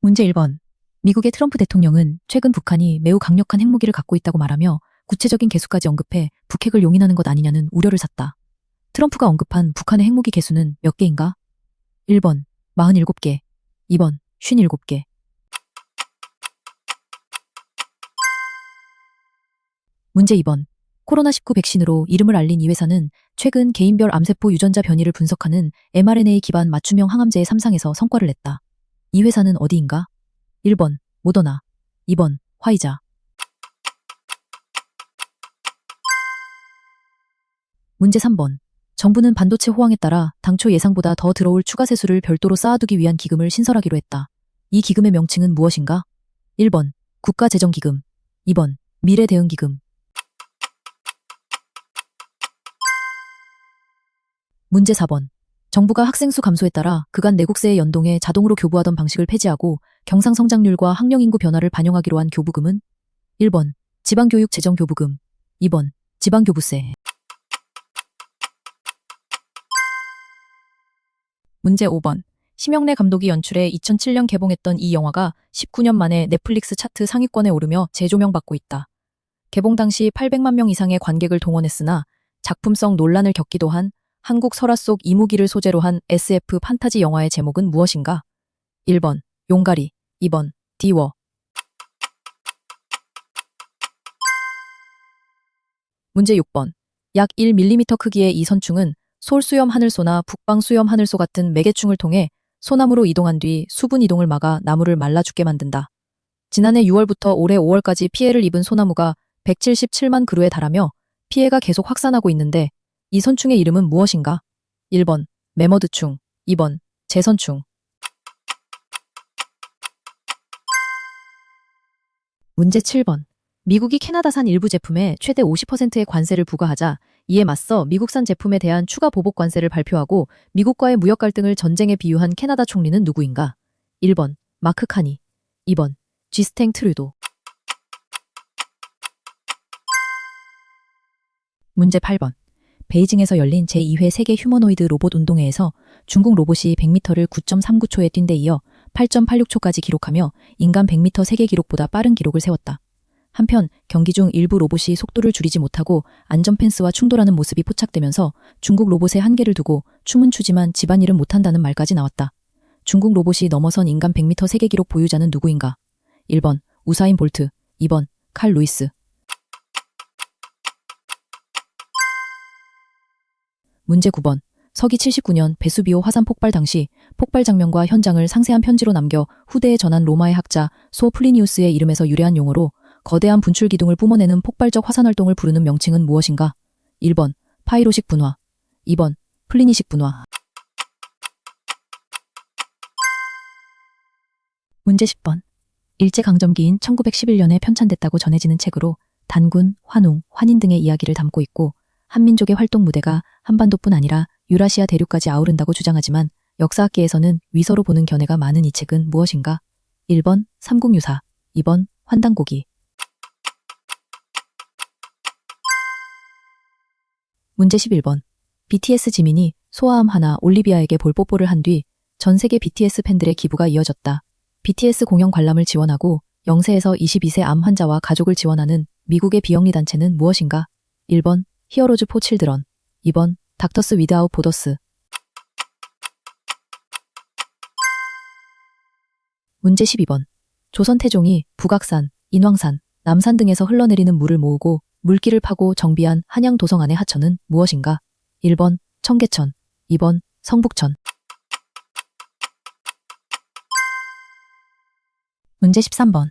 문제 1번. 미국의 트럼프 대통령은 최근 북한이 매우 강력한 핵무기를 갖고 있다고 말하며 구체적인 개수까지 언급해 북핵을 용인하는 것 아니냐는 우려를 샀다. 트럼프가 언급한 북한의 핵무기 개수는 몇 개인가? 1번 47개, 2번 57개. 문제 2번. 코로나19 백신으로 이름을 알린 이 회사는 최근 개인별 암세포 유전자 변이를 분석하는 mRNA 기반 맞춤형 항암제의 3상에서 성과를 냈다. 이 회사는 어디인가? 1번 모더나, 2번 화이자. 문제 3번. 정부는 반도체 호황에 따라 당초 예상보다 더 들어올 추가 세수를 별도로 쌓아두기 위한 기금을 신설하기로 했다. 이 기금의 명칭은 무엇인가? 1번 국가재정기금, 2번 미래대응기금. 문제 4번. 정부가 학생 수 감소에 따라 그간 내국세에 연동해 자동으로 교부하던 방식을 폐지하고 경상성장률과 학령인구 변화를 반영하기로 한 교부금은? 1번 지방교육재정교부금, 2번 지방교부세. 문제 5번. 심영래 감독이 연출해 2007년 개봉했던 이 영화가 19년 만에 넷플릭스 차트 상위권에 오르며 재조명받고 있다. 개봉 당시 800만 명 이상의 관객을 동원했으나 작품성 논란을 겪기도 한 한국 설화 속 이무기를 소재로 한 SF 판타지 영화의 제목은 무엇인가? 1번 용가리, 2번 디워. 문제 6번. 약 1mm 크기의 이 선충은 솔수염 하늘소나 북방수염 하늘소 같은 매개충을 통해 소나무로 이동한 뒤 수분 이동을 막아 나무를 말라 죽게 만든다. 지난해 6월부터 올해 5월까지 피해를 입은 소나무가 177만 그루에 달하며 피해가 계속 확산하고 있는데 이 선충의 이름은 무엇인가? 1번 매머드충, 2번 재선충. 문제 7번. 미국이 캐나다산 일부 제품에 최대 50%의 관세를 부과하자 이에 맞서 미국산 제품에 대한 추가 보복 관세를 발표하고 미국과의 무역 갈등을 전쟁에 비유한 캐나다 총리는 누구인가? 1번 마크 카니, 2번 쥐스탱 트루도. 문제 8번. 베이징에서 열린 제2회 세계 휴머노이드 로봇 운동회에서 중국 로봇이 100m를 9.39초에 뛴 데 이어 8.86초까지 기록하며 인간 100m 세계 기록보다 빠른 기록을 세웠다. 한편 경기 중 일부 로봇이 속도를 줄이지 못하고 안전펜스와 충돌하는 모습이 포착되면서 중국 로봇의 한계를 두고 춤은 추지만 집안일은 못한다는 말까지 나왔다. 중국 로봇이 넘어선 인간 100m 세계 기록 보유자는 누구인가? 1번 우사인 볼트, 2번 칼 루이스. 문제 9번. 서기 79년 베수비오 화산 폭발 당시 폭발 장면과 현장을 상세한 편지로 남겨 후대에 전한 로마의 학자 소 플리니우스의 이름에서 유래한 용어로 거대한 분출 기둥을 뿜어내는 폭발적 화산 활동을 부르는 명칭은 무엇인가? 1번 파이로식 분화, 2번 플리니식 분화. 문제 10번. 일제강점기인 1911년에 편찬됐다고 전해지는 책으로 단군, 환웅, 환인 등의 이야기를 담고 있고 한민족의 활동 무대가 한반도뿐 아니라 유라시아 대륙까지 아우른다고 주장하지만 역사학계에서는 위서로 보는 견해가 많은 이 책은 무엇인가? 1번 삼국유사, 2번 환단고기. 문제 11번. BTS 지민이 소아암 하나 올리비아에게 볼뽀뽀를 한 뒤 전 세계 BTS 팬들의 기부가 이어졌다. BTS 공연 관람을 지원하고 0세에서 22세 암 환자와 가족을 지원하는 미국의 비영리 단체는 무엇인가? 1번 히어로즈 포 칠드런, 2번 닥터스 위드아웃 보더스. 문제 12번. 조선 태종이 북악산, 인왕산, 남산 등에서 흘러내리는 물을 모으고 물길을 파고 정비한 한양 도성안의 하천은 무엇인가? 1번 청계천, 2번 성북천. 문제 13번.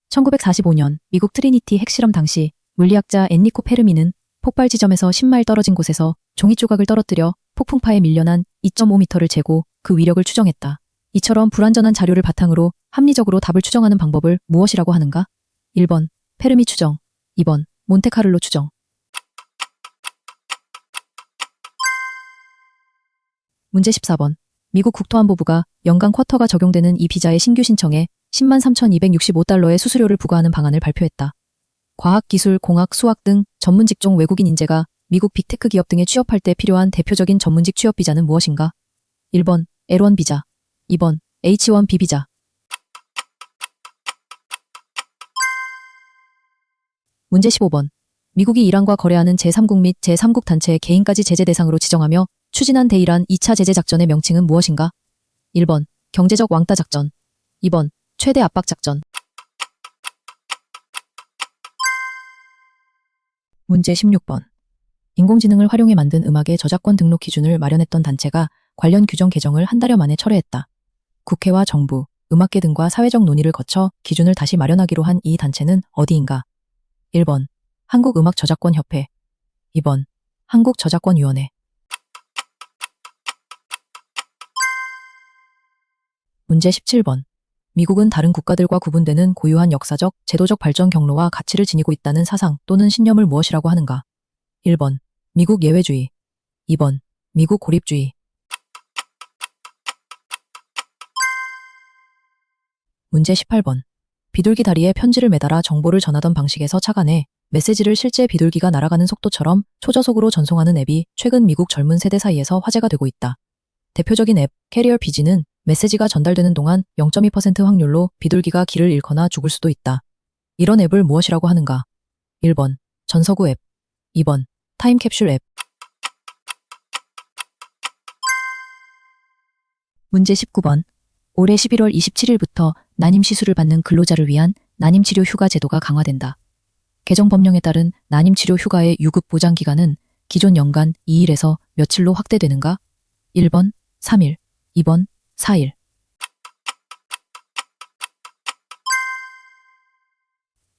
1945년 미국 트리니티 핵실험 당시 물리학자 엔리코 페르미는 폭발 지점에서 10마일 떨어진 곳에서 종이 조각을 떨어뜨려 폭풍파에 밀려난 2.5m를 재고 그 위력을 추정했다. 이처럼 불완전한 자료를 바탕으로 합리적으로 답을 추정하는 방법을 무엇이라고 하는가? 1번 페르미 추정, 2번 몬테카를로 추정. 문제 14번. 미국 국토안보부가 연간 쿼터가 적용되는 이 비자의 신규 신청에 103,265달러의 수수료를 부과하는 방안을 발표했다. 과학, 기술, 공학, 수학 등 전문 직종 외국인 인재가 미국 빅테크 기업 등에 취업할 때 필요한 대표적인 전문직 취업 비자는 무엇인가? 1번 L1 비자, 2번 H1B 비자. 문제 15번. 미국이 이란과 거래하는 제3국 및 제3국 단체 개인까지 제재 대상으로 지정하며 추진한 대이란 2차 제재 작전의 명칭은 무엇인가? 1번. 경제적 왕따 작전. 2번. 최대 압박 작전. 문제 16번. 인공지능을 활용해 만든 음악의 저작권 등록 기준을 마련했던 단체가 관련 규정 개정을 한 달여 만에 철회했다. 국회와 정부, 음악계 등과 사회적 논의를 거쳐 기준을 다시 마련하기로 한 이 단체는 어디인가? 1번. 한국음악저작권협회. 2번. 한국저작권위원회. 문제 17번. 미국은 다른 국가들과 구분되는 고유한 역사적, 제도적 발전 경로와 가치를 지니고 있다는 사상 또는 신념을 무엇이라고 하는가? 1번. 미국 예외주의. 2번. 미국 고립주의. 문제 18번. 비둘기 다리에 편지를 매달아 정보를 전하던 방식에서 착안해 메시지를 실제 비둘기가 날아가는 속도처럼 초저속으로 전송하는 앱이 최근 미국 젊은 세대 사이에서 화제가 되고 있다. 대표적인 앱, 캐리어 비지는 메시지가 전달되는 동안 0.2% 확률로 비둘기가 길을 잃거나 죽을 수도 있다. 이런 앱을 무엇이라고 하는가? 1번. 전서구 앱. 2번. 타임캡슐 앱. 문제 19번. 올해 11월 27일부터 난임 시술을 받는 근로자를 위한 난임치료 휴가 제도가 강화된다. 개정 법령에 따른 난임치료 휴가의 유급 보장 기간은 기존 연간 2일에서 며칠로 확대되는가? 1번 3일, 2번 4일.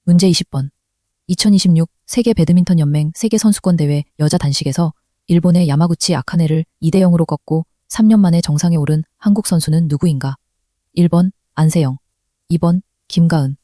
문제 20번. 2026 세계 배드민턴 연맹 세계선수권 대회 여자 단식에서 일본의 야마구치 아카네를 2대0으로 꺾고 3년 만에 정상에 오른 한국 선수는 누구인가? 1번 안세영, 2번 김가은.